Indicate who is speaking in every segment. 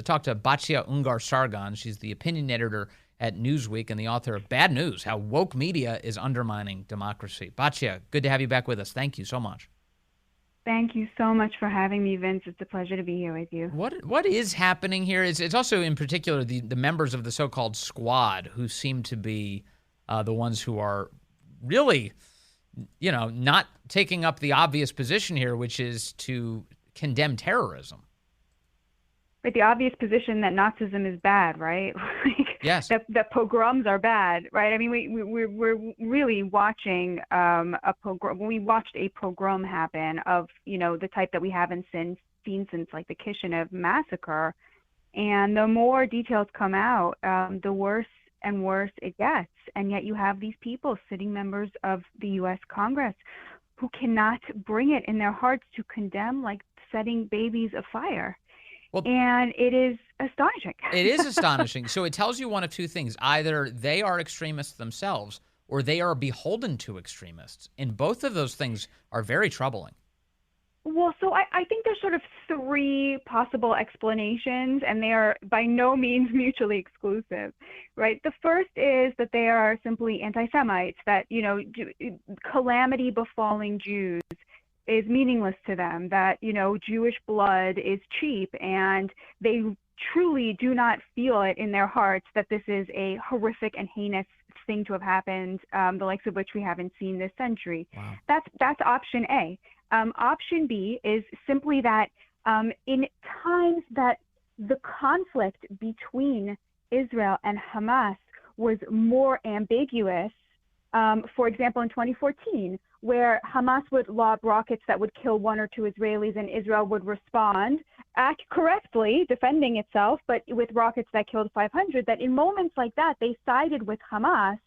Speaker 1: talk to Batya Ungar Sargon. She's the opinion editor at NewsWeek and the author of Bad News, How Woke Media is Undermining Democracy. Batya, good to have you back with us. Thank you so much.
Speaker 2: Thank you so much for having me, Vince. It's a pleasure to be here with you.
Speaker 1: What is happening here? It's also, in particular, the members of the so-called squad who seem to be the ones who are really, not taking up the obvious position here, which is to condemn terrorism.
Speaker 2: But the obvious position that Nazism is bad, right?
Speaker 1: Yes.
Speaker 2: That pogroms are bad, right? I mean, we're really watching a pogrom. We watched a pogrom happen of, the type that we haven't seen since like the Kishinev massacre. And the more details come out, the worse and worse it gets. And yet you have these people, sitting members of the U.S. Congress, who cannot bring it in their hearts to condemn, like setting babies afire. Well, and it is astonishing.
Speaker 1: It is astonishing. So it tells you one of two things. Either they are extremists themselves or they are beholden to extremists. And both of those things are very troubling.
Speaker 2: Well, so I think there's sort of three possible explanations, and they are by no means mutually exclusive, right? The first is that they are simply anti-Semites, that, calamity befalling Jews is meaningless to them, that, Jewish blood is cheap, and they truly do not feel it in their hearts that this is a horrific and heinous thing to have happened, the likes of which we haven't seen this century.
Speaker 1: Wow.
Speaker 2: That's option A. Option B is simply that in times that the conflict between Israel and Hamas was more ambiguous, for example, in 2014, where Hamas would lob rockets that would kill one or two Israelis and Israel would respond, act correctly, defending itself, but with rockets that killed 500, that in moments like that, they sided with Hamas.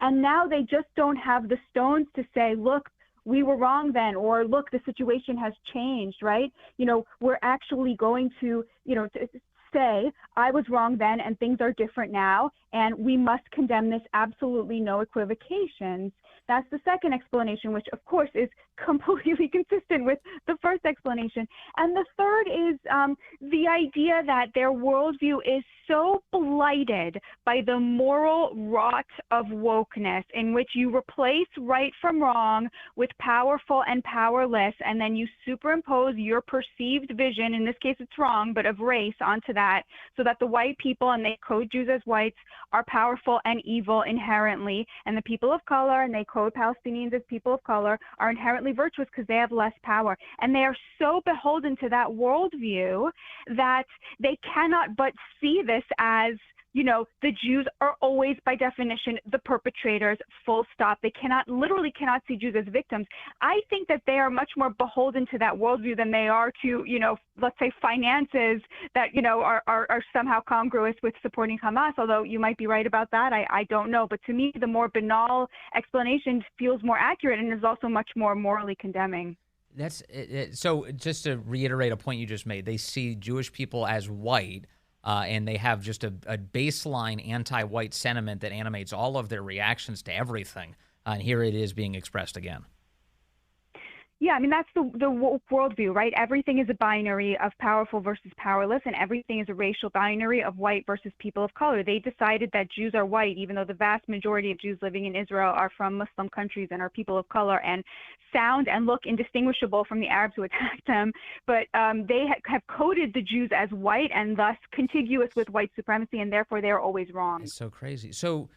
Speaker 2: And now they just don't have the stones to say, look, we were wrong then, or look, the situation has changed, right? We're actually going to, to say, I was wrong then and things are different now, and we must condemn this, absolutely no equivocations. That's the second explanation, which of course is completely consistent with the first explanation. And the third is the idea that their worldview is so blighted by the moral rot of wokeness, in which you replace right from wrong with powerful and powerless, and then you superimpose your perceived vision, in this case it's wrong, but of race onto that, so that the white people, and they code Jews as whites, are powerful and evil inherently, and the people of color, and they code Palestinians as people of color, are inherently virtuous because they have less power. And they are so beholden to that worldview that they cannot but see this as, the Jews are always by definition the perpetrators, full stop. They literally cannot see Jews as victims. I think that they are much more beholden to that worldview than they are to, let's say finances that, are somehow congruous with supporting Hamas, although you might be right about that. I don't know. But to me, the more banal explanation feels more accurate and is also much more morally condemning.
Speaker 1: That's it. So just to reiterate a point you just made, they see Jewish people as white. And they have just a baseline anti-white sentiment that animates all of their reactions to everything. And here it is being expressed again.
Speaker 2: Yeah, I mean, that's the woke worldview, right? Everything is a binary of powerful versus powerless, and everything is a racial binary of white versus people of color. They decided that Jews are white, even though the vast majority of Jews living in Israel are from Muslim countries and are people of color and sound and look indistinguishable from the Arabs who attacked them. But they have coded the Jews as white and thus contiguous with white supremacy, and therefore they're always wrong.
Speaker 1: It's so crazy. So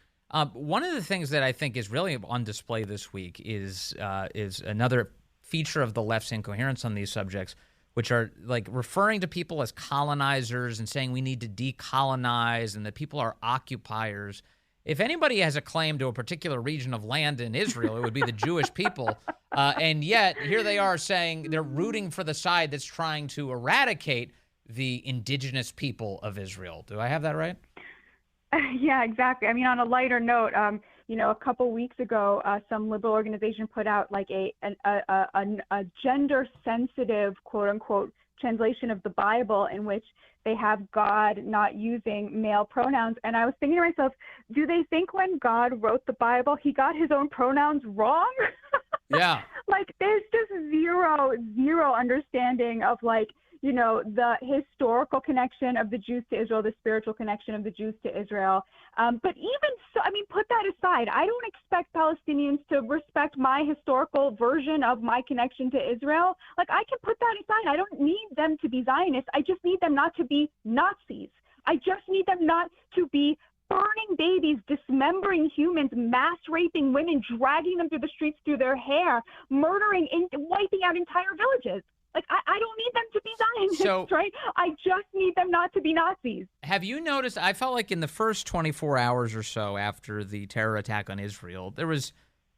Speaker 1: one of the things that I think is really on display this week is another feature of the left's incoherence on these subjects, which are like referring to people as colonizers and saying we need to decolonize and that people are occupiers. If anybody has a claim to a particular region of land in Israel, it would be the Jewish people. And yet here they are saying they're rooting for the side that's trying to eradicate the indigenous people of Israel. Do I have that right?
Speaker 2: Yeah, exactly. I mean, on a lighter note, a couple weeks ago, some liberal organization put out like a gender-sensitive, quote-unquote, translation of the Bible in which they have God not using male pronouns. And I was thinking to myself, do they think when God wrote the Bible, he got his own pronouns wrong?
Speaker 1: Yeah.
Speaker 2: Like, there's just zero understanding of, like, the historical connection of the Jews to Israel, the spiritual connection of the Jews to Israel. But even so, put that aside. I don't expect Palestinians to respect my historical version of my connection to Israel. Like, I can put that aside. I don't need them to be Zionists. I just need them not to be Nazis. I just need them not to be burning babies, dismembering humans, mass raping women, dragging them through the streets through their hair, murdering, wiping out entire villages. Like, I don't need them to be Zionists, right? I just need them not to be Nazis.
Speaker 1: Have you noticed, I felt like in the first 24 hours or so after the terror attack on Israel, there was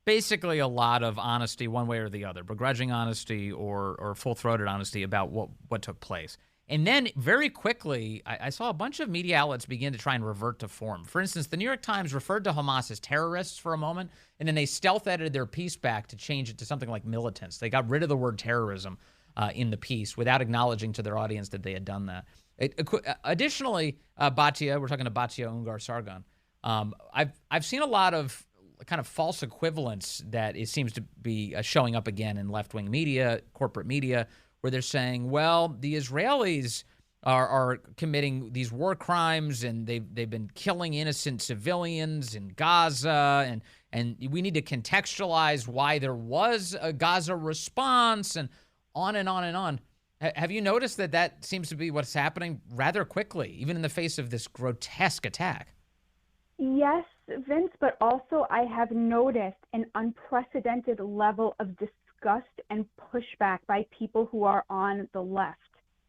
Speaker 1: basically a lot of honesty one way or the other, begrudging honesty or full-throated honesty about what took place. And then very quickly, I saw a bunch of media outlets begin to try and revert to form. For instance, the New York Times referred to Hamas as terrorists for a moment, and then they stealth edited their piece back to change it to something like militants. They got rid of the word terrorism in the piece without acknowledging to their audience that they had done that. Additionally, Batya, we're talking to Batya Ungar Sargon. I've seen a lot of kind of false equivalence that it seems to be showing up again in left-wing media, corporate media, where they're saying, well, the Israelis are committing these war crimes and they've been killing innocent civilians in Gaza, and we need to contextualize why there was a Gaza response, and on and on and on. Have you noticed that seems to be what's happening rather quickly, even in the face of this grotesque attack?
Speaker 2: Yes, Vince, but also I have noticed an unprecedented level of disgust and pushback by people who are on the left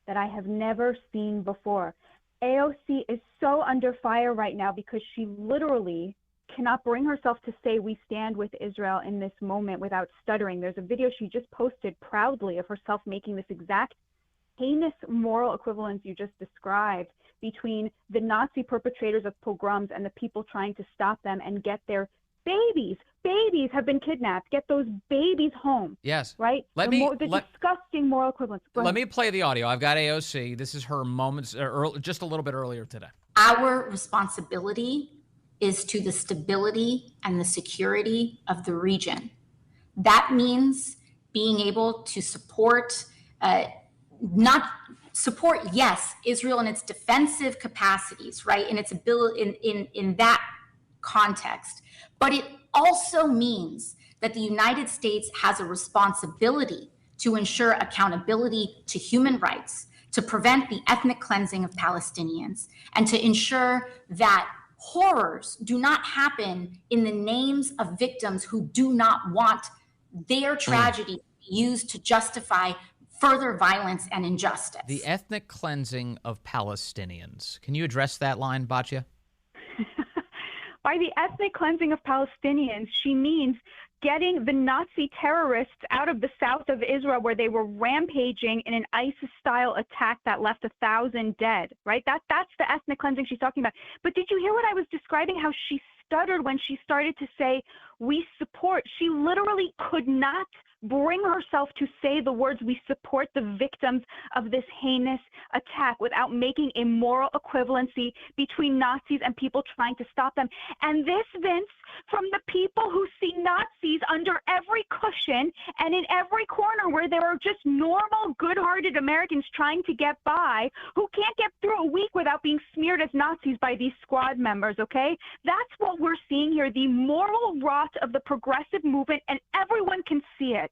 Speaker 2: that I have never seen before. AOC is so under fire right now because she literally cannot bring herself to say we stand with Israel in this moment without stuttering. There's a video she just posted proudly of herself making this exact heinous moral equivalence you just described between the Nazi perpetrators of pogroms and the people trying to stop them and get their babies. Babies have been kidnapped. Get those babies home.
Speaker 1: Yes.
Speaker 2: Right? The disgusting moral equivalence.
Speaker 1: Let me play the audio. I've got AOC. This is her moments, just a little bit earlier today.
Speaker 3: Our responsibility is to the stability and the security of the region. That means being able to support, yes, Israel in its defensive capacities, right, in its ability in that context. But it also means that the United States has a responsibility to ensure accountability to human rights, to prevent the ethnic cleansing of Palestinians, and to ensure that horrors do not happen in the names of victims who do not want their tragedy used to justify further violence and injustice.
Speaker 1: The ethnic cleansing of Palestinians. Can you address that line, Batya?
Speaker 2: By the ethnic cleansing of Palestinians, she means getting the Nazi terrorists out of the south of Israel where they were rampaging in an ISIS-style attack that left 1,000 dead, right? That's the ethnic cleansing she's talking about. But did you hear what I was describing, how she stuttered when she started to say, we support? She literally could not bring herself to say the words, we support the victims of this heinous attack, without making a moral equivalency between Nazis and people trying to stop them. And this, Vince, from the people who see Nazis under every cushion and in every corner where there are just normal, good-hearted Americans trying to get by, who can't get through a week without being smeared as Nazis by these squad members, okay? That's what we're seeing here, the moral rot of the progressive movement, and everyone can see it.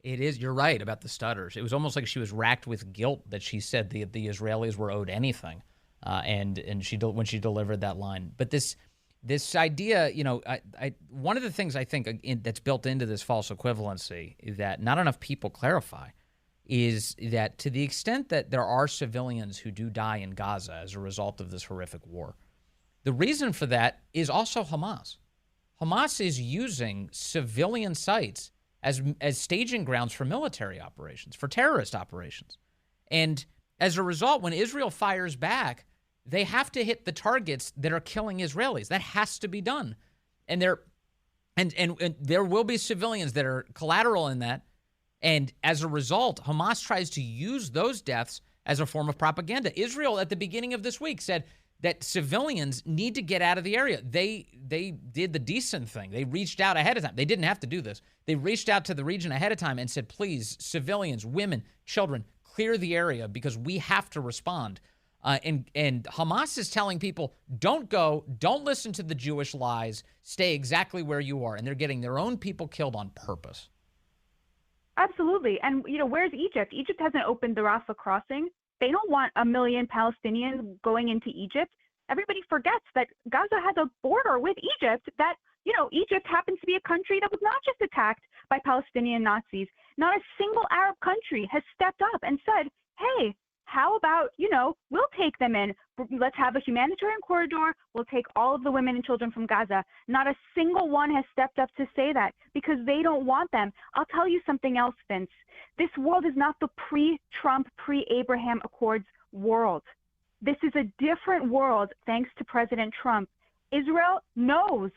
Speaker 1: It is. You're right about the stutters. It was almost like she was racked with guilt that she said the Israelis were owed anything, and when she delivered that line. But this idea, one of the things I think that's built into this false equivalency that not enough people clarify is that to the extent that there are civilians who do die in Gaza as a result of this horrific war, the reason for that is also Hamas. Hamas is using civilian sites as staging grounds for military operations, for terrorist operations. And as a result, when Israel fires back, they have to hit the targets that are killing Israelis. That has to be done. And there will be civilians that are collateral in that. And as a result, Hamas tries to use those deaths as a form of propaganda. Israel, at the beginning of this week, said that civilians need to get out of the area. They did the decent thing. They reached out ahead of time. They didn't have to do this. They reached out to the region ahead of time and said, please, civilians, women, children, clear the area because we have to respond. And Hamas is telling people, don't go, don't listen to the Jewish lies, stay exactly where you are. And they're getting their own people killed on purpose.
Speaker 2: Absolutely. And, where's Egypt? Egypt hasn't opened the Rafah crossing. They don't want 1 million Palestinians going into Egypt. Everybody forgets that Gaza has a border with Egypt that, Egypt happens to be a country that was not just attacked by Palestinian Nazis. Not a single Arab country has stepped up and said, hey, how about, we'll take them in. Let's have a humanitarian corridor. We'll take all of the women and children from Gaza. Not a single one has stepped up to say that because they don't want them. I'll tell you something else, Vince. This world is not the pre-Trump, pre-Abraham Accords world. This is a different world thanks to President Trump. Israel knows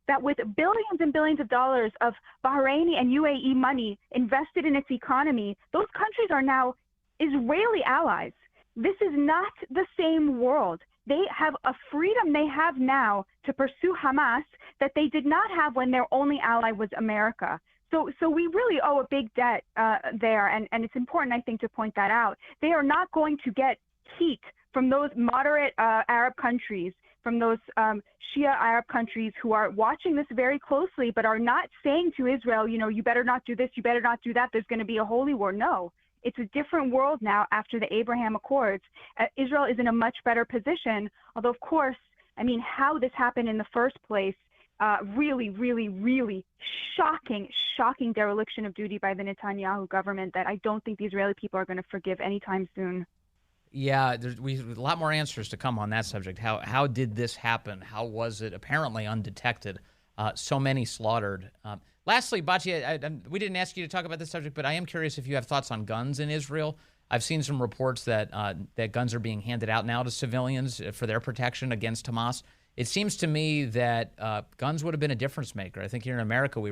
Speaker 2: that with billions and billions of dollars of Bahraini and UAE money invested in its economy, those countries are now Israeli allies. This is not the same world. They have a freedom they have now to pursue Hamas that they did not have when their only ally was America. So we really owe a big debt there, and it's important, I think, to point that out. They are not going to get heat from those moderate Arab countries, from those Shia Arab countries who are watching this very closely but are not saying to Israel, you better not do this, you better not do that, there's going to be a holy war. No. It's a different world now after the Abraham Accords. Israel is in a much better position, although, of course, how this happened in the first place, really, really, really shocking dereliction of duty by the Netanyahu government that I don't think the Israeli people are going to forgive anytime soon.
Speaker 1: Yeah, we have a lot more answers to come on that subject. How did this happen? How was it apparently undetected? So many slaughtered. Lastly, Batya, we didn't ask you to talk about this subject, but I am curious if you have thoughts on guns in Israel. I've seen some reports that that guns are being handed out now to civilians for their protection against Hamas. It seems to me that guns would have been a difference maker. I think here in America we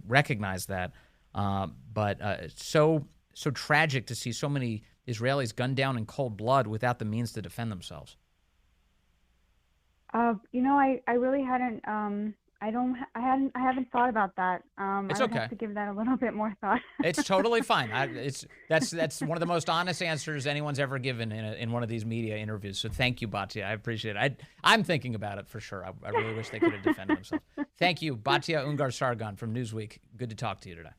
Speaker 1: recognize that, but it's so tragic to see so many Israelis gunned down in cold blood without the means to defend themselves.
Speaker 2: I really hadn't. I haven't thought about that.
Speaker 1: It's
Speaker 2: I would
Speaker 1: okay.
Speaker 2: have to give that a little bit more thought.
Speaker 1: It's totally fine. That's one of the most honest answers anyone's ever given in one of these media interviews. So thank you, Batya. I appreciate it. I'm thinking about it for sure. I really wish they could have defended themselves. Thank you, Batya Ungar Sargon from NewsWeek. Good to talk to you today.